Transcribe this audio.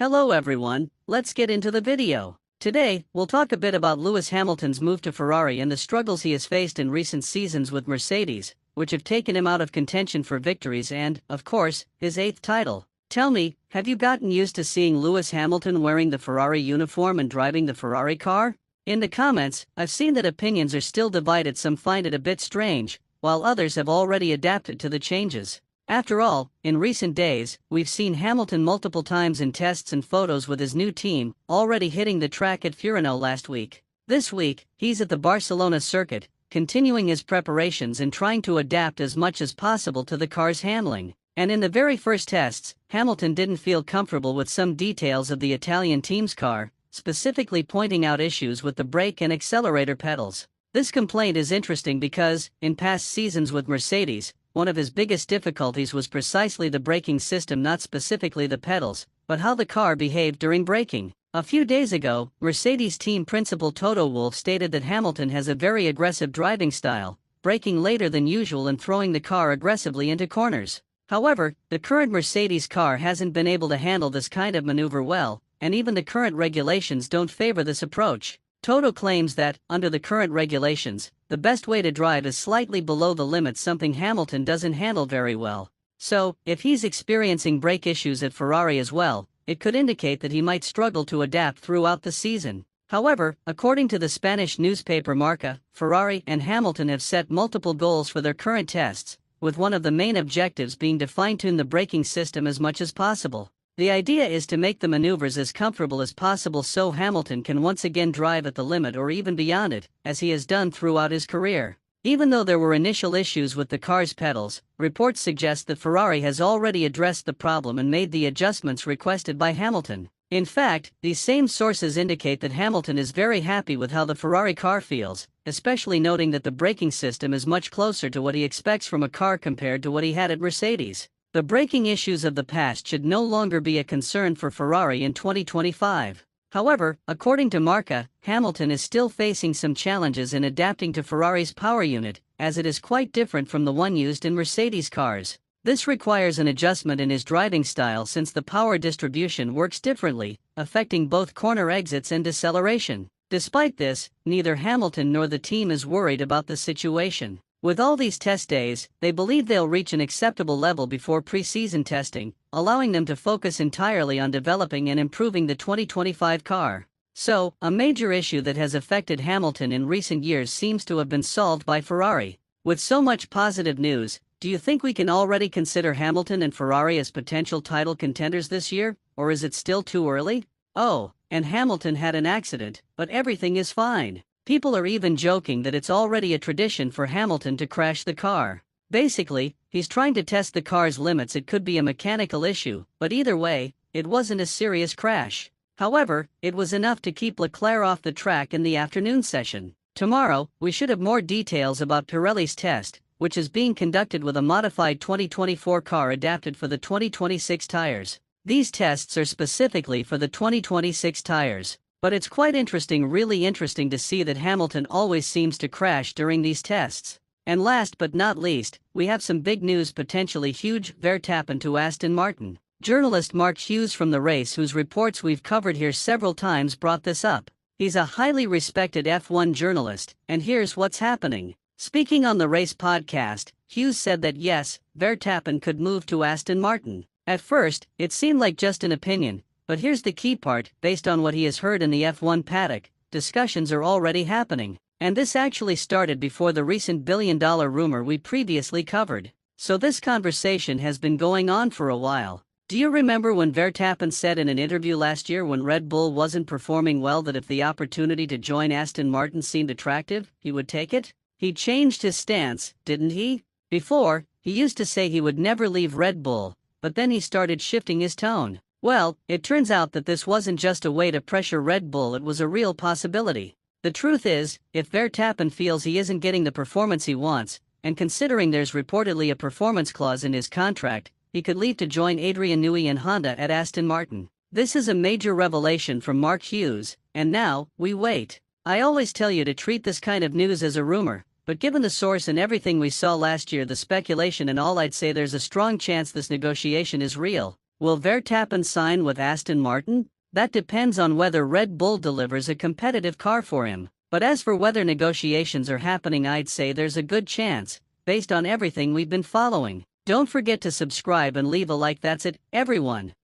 Hello everyone, let's get into the video. Today, we'll talk a bit about Lewis Hamilton's move to Ferrari and the struggles he has faced in recent seasons with Mercedes, which have taken him out of contention for victories and, of course, his 8th title. Tell me, have you gotten used to seeing Lewis Hamilton wearing the Ferrari uniform and driving the Ferrari car? In the comments, I've seen that opinions are still divided. Some find it a bit strange, while others have already adapted to the changes. After all, in recent days, we've seen Hamilton multiple times in tests and photos with his new team, already hitting the track at Furano last week. This week, he's at the Barcelona circuit, continuing his preparations and trying to adapt as much as possible to the car's handling. And in the very first tests, Hamilton didn't feel comfortable with some details of the Italian team's car, specifically pointing out issues with the brake and accelerator pedals. This complaint is interesting because, in past seasons with Mercedes, one of his biggest difficulties was precisely the braking system, not specifically the pedals, but how the car behaved during braking. A few days ago, Mercedes team principal Toto Wolff stated that Hamilton has a very aggressive driving style, braking later than usual and throwing the car aggressively into corners. However, the current Mercedes car hasn't been able to handle this kind of maneuver well, and even the current regulations don't favor this approach. Toto claims that, under the current regulations, the best way to drive is slightly below the limit, something Hamilton doesn't handle very well. So, if he's experiencing brake issues at Ferrari as well, it could indicate that he might struggle to adapt throughout the season. However, according to the Spanish newspaper Marca, Ferrari and Hamilton have set multiple goals for their current tests, with one of the main objectives being to fine-tune the braking system as much as possible. The idea is to make the maneuvers as comfortable as possible so Hamilton can once again drive at the limit or even beyond it, as he has done throughout his career. Even though there were initial issues with the car's pedals, reports suggest that Ferrari has already addressed the problem and made the adjustments requested by Hamilton. In fact, these same sources indicate that Hamilton is very happy with how the Ferrari car feels, especially noting that the braking system is much closer to what he expects from a car compared to what he had at Mercedes. The braking issues of the past should no longer be a concern for Ferrari in 2025. However, according to Marca, Hamilton is still facing some challenges in adapting to Ferrari's power unit, as it is quite different from the one used in Mercedes cars. This requires an adjustment in his driving style since the power distribution works differently, affecting both corner exits and deceleration. Despite this, neither Hamilton nor the team is worried about the situation. With all these test days, they believe they'll reach an acceptable level before pre-season testing, allowing them to focus entirely on developing and improving the 2025 car. So, a major issue that has affected Hamilton in recent years seems to have been solved by Ferrari. With so much positive news, do you think we can already consider Hamilton and Ferrari as potential title contenders this year, or is it still too early? Oh, and Hamilton had an accident, but everything is fine. People are even joking that it's already a tradition for Hamilton to crash the car. Basically, he's trying to test the car's limits. It could be a mechanical issue, but either way, it wasn't a serious crash. However, it was enough to keep Leclerc off the track in the afternoon session. Tomorrow, we should have more details about Pirelli's test, which is being conducted with a modified 2024 car adapted for the 2026 tires. These tests are specifically for the 2026 tires. But it's quite interesting, really interesting to see that Hamilton always seems to crash during these tests. And last but not least, we have some big news, potentially huge. Verstappen to Aston Martin. Journalist Mark Hughes from the race, whose reports we've covered here several times, brought this up. He's a highly respected F1 journalist, and here's what's happening. Speaking on the Race podcast, Hughes said that yes, Verstappen could move to Aston Martin. At first, it seemed like just an opinion. But here's the key part: based on what he has heard in the F1 paddock, discussions are already happening. And this actually started before the recent billion-dollar rumor we previously covered. So this conversation has been going on for a while. Do you remember when Verstappen said in an interview last year when Red Bull wasn't performing well that if the opportunity to join Aston Martin seemed attractive, he would take it? He changed his stance, didn't he? Before, he used to say he would never leave Red Bull, but then he started shifting his tone. Well, it turns out that this wasn't just a way to pressure Red Bull, it was a real possibility. The truth is, if Verstappen feels he isn't getting the performance he wants, and considering there's reportedly a performance clause in his contract, he could leave to join Adrian Newey and Honda at Aston Martin. This is a major revelation from Mark Hughes, and now, we wait. I always tell you to treat this kind of news as a rumor, but given the source and everything we saw last year, the speculation and all, I'd say there's a strong chance this negotiation is real. Will Verstappen sign with Aston Martin? That depends on whether Red Bull delivers a competitive car for him. But as for whether negotiations are happening, I'd say there's a good chance, based on everything we've been following. Don't forget to subscribe and leave a like. That's it, everyone.